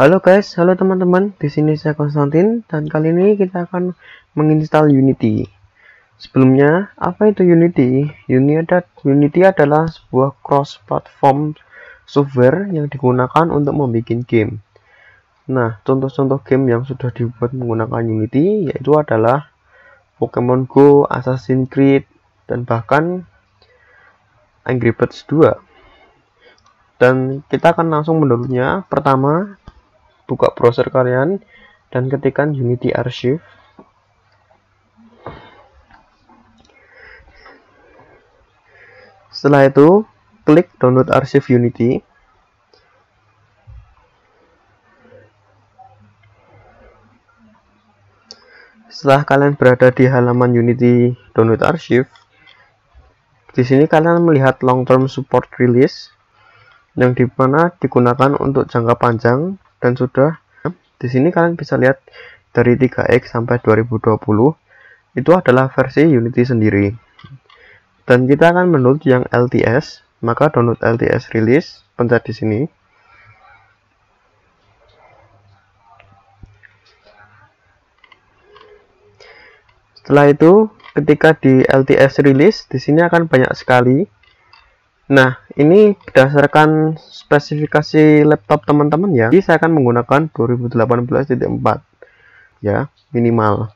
Halo guys, halo teman-teman. Di sini saya Konstantin dan kali ini kita akan menginstal Unity. Sebelumnya, apa itu Unity? Unity adalah sebuah cross-platform software yang digunakan untuk membuat game. Nah, contoh-contoh game yang sudah dibuat menggunakan Unity yaitu adalah Pokemon Go, Assassin's Creed, dan bahkan Angry Birds 2. Dan kita akan langsung mendownloadnya. Pertama, buka browser kalian dan ketikkan Unity Archive. Setelah itu, klik download archive Unity. Setelah kalian berada di halaman Unity download archive, di sini kalian melihat long term support release yang dimana digunakan untuk jangka panjang dan sudah di sini kalian bisa lihat dari 3x sampai 2020 itu adalah versi Unity sendiri. Dan kita akan mendownload yang LTS, maka download LTS release, pencet di sini. Setelah itu, ketika di LTS release, di sini akan banyak sekali. Nah, ini berdasarkan spesifikasi laptop teman-teman ya. Jadi saya akan menggunakan 2018.4 ya, minimal.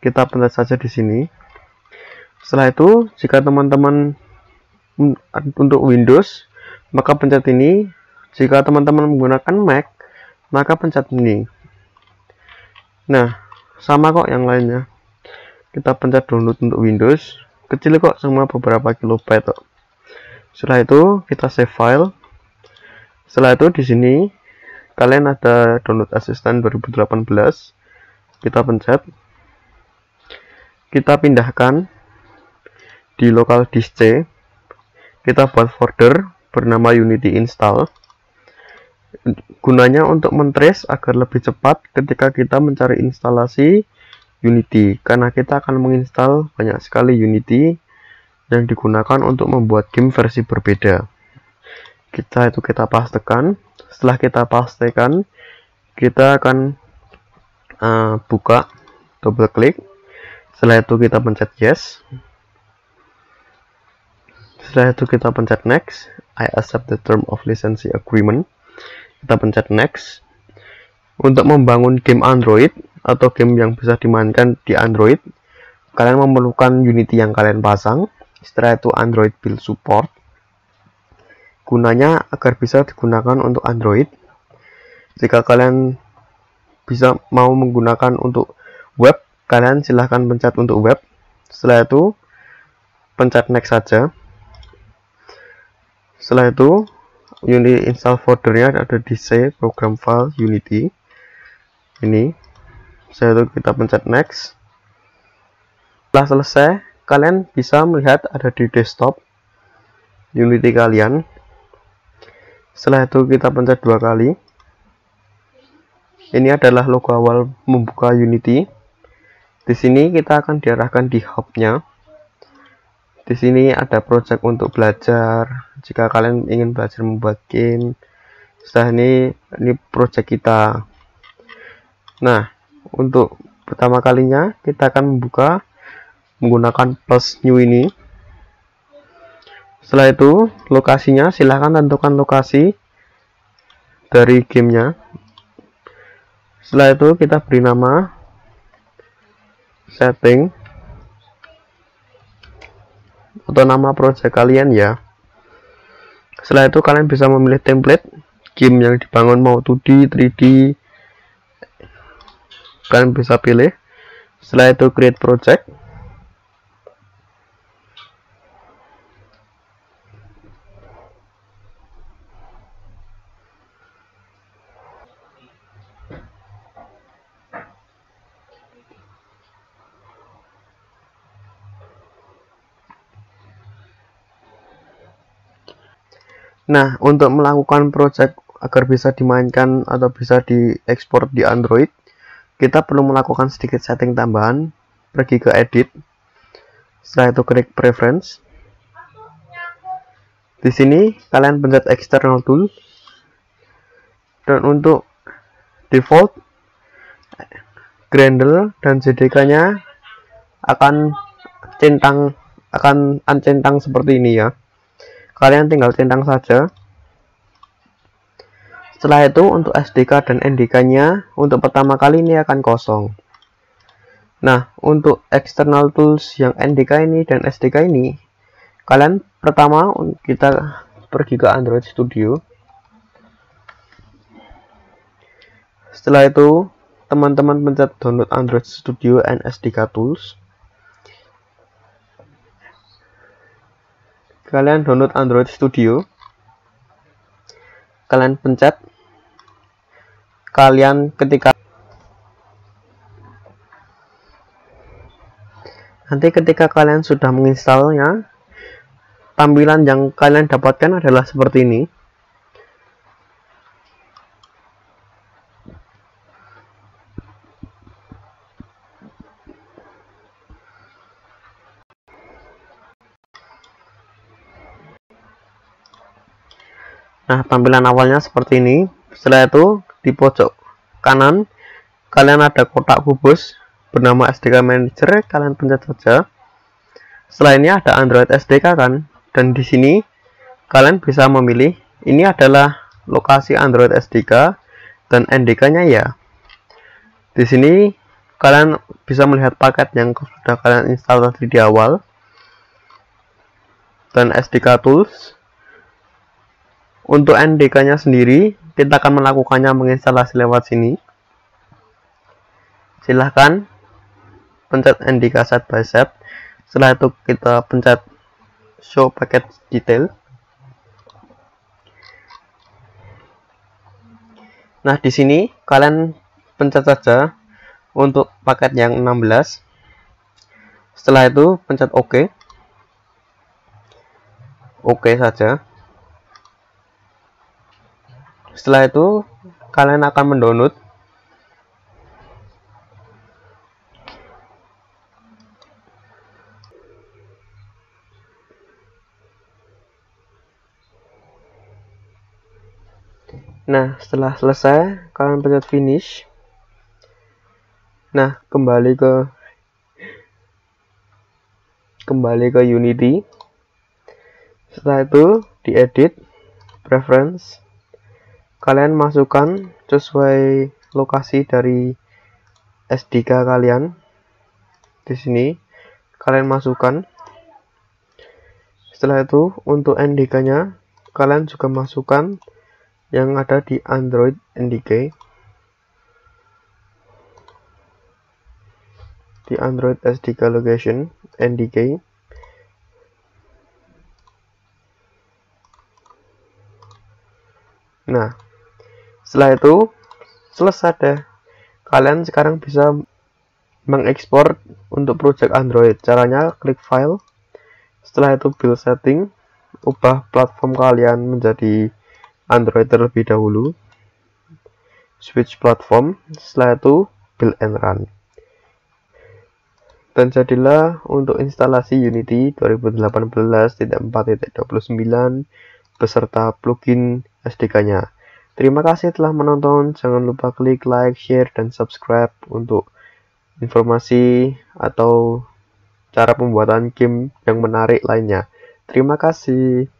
Kita pencet saja di sini. Setelah itu, jika teman-teman untuk Windows, maka pencet ini. Jika teman-teman menggunakan Mac, maka pencet ini. Nah, sama kok yang lainnya. Kita pencet download untuk Windows. Kecil kok, cuma beberapa kilobyte kok. Setelah itu, kita save file. Setelah itu, di sini kalian ada download assistant 2018. Kita pencet. Kita pindahkan di local disk C, kita buat folder bernama Unity install. Gunanya untuk mentrace agar lebih cepat ketika kita mencari instalasi Unity, karena kita akan menginstal banyak sekali Unity yang digunakan untuk membuat game versi berbeda. Kita pastekan. Setelah kita pastekan, kita akan buka, double klik. Setelah itu kita pencet yes. Setelah itu kita pencet next. I accept the term of license agreement. Kita pencet next. Untuk membangun game Android atau game yang bisa dimainkan di Android, kalian memerlukan Unity yang kalian pasang. Setelah itu Android build support. Gunanya agar bisa digunakan untuk Android. Jika kalian mau menggunakan untuk web, kalian silahkan pencet untuk web. Setelah itu pencet next saja. Setelah itu Unity install foldernya ada di C, program file Unity ini. Setelah itu kita pencet next. Setelah selesai, kalian bisa melihat ada di desktop Unity kalian. Setelah itu kita pencet 2 kali. Ini adalah logo awal membuka Unity. Di sini kita akan diarahkan di hub-nya. Di sini ada project untuk belajar. Jika kalian ingin belajar membuat game, setelah ini project kita. Nah, untuk pertama kalinya kita akan membuka menggunakan plus new ini. Setelah itu lokasinya silahkan tentukan lokasi dari gamenya. Setelah itu kita beri nama setting atau nama project kalian ya. Setelah itu kalian bisa memilih template game yang dibangun, mau 2D, 3D, kalian bisa pilih. Setelah itu create project. Nah, untuk melakukan project agar bisa dimainkan atau bisa diekspor di Android, kita perlu melakukan sedikit setting tambahan. Pergi ke edit. Setelah itu klik preference. Di sini kalian pencet external tool. Dan untuk default, Gradle dan JDK-nya akan uncentang seperti ini ya. Kalian tinggal centang saja. Setelah itu untuk SDK dan NDK-nya untuk pertama kali ini akan kosong. Nah, untuk external tools yang NDK ini dan SDK ini, kalian pertama kita pergi ke Android Studio. Setelah itu, teman-teman pencet download Android Studio and SDK Tools. Kalian download Android Studio. Kalian pencet. Nanti ketika kalian sudah menginstalnya, tampilan yang kalian dapatkan adalah seperti ini. Nah, tampilan awalnya seperti ini. Setelah itu, di pojok kanan, kalian ada kotak kubus bernama SDK Manager, kalian pencet saja. Setelah ini ada Android SDK kan, dan di sini kalian bisa memilih. Ini adalah lokasi Android SDK dan NDK-nya ya. Di sini kalian bisa melihat paket yang sudah kalian install tadi di awal dan SDK Tools. Untuk NDK-nya sendiri, kita akan melakukannya menginstalasi lewat sini. Silahkan pencet NDK step by step. Setelah itu kita pencet show package detail. Nah, di sini kalian pencet saja untuk paket yang 16. Setelah itu pencet OK. OK saja. Setelah itu kalian akan mendownload. Nah, setelah selesai kalian pencet finish. Nah, kembali ke Unity. Setelah itu diedit preference. Kalian masukkan sesuai lokasi dari SDK kalian. Di sini kalian masukkan. Setelah itu untuk NDK-nya kalian juga masukkan yang ada di Android NDK. Di Android SDK location NDK. Nah, setelah itu selesai deh. Kalian sekarang bisa mengekspor untuk project Android. Caranya klik file. Setelah itu build setting. Ubah platform kalian menjadi Android terlebih dahulu. Switch platform. Setelah itu build and run. Dan jadilah untuk instalasi Unity 2018.4.29 beserta plugin SDK-nya. Terima kasih telah menonton. Jangan lupa klik like, share, dan subscribe untuk informasi atau cara pembuatan game yang menarik lainnya. Terima kasih.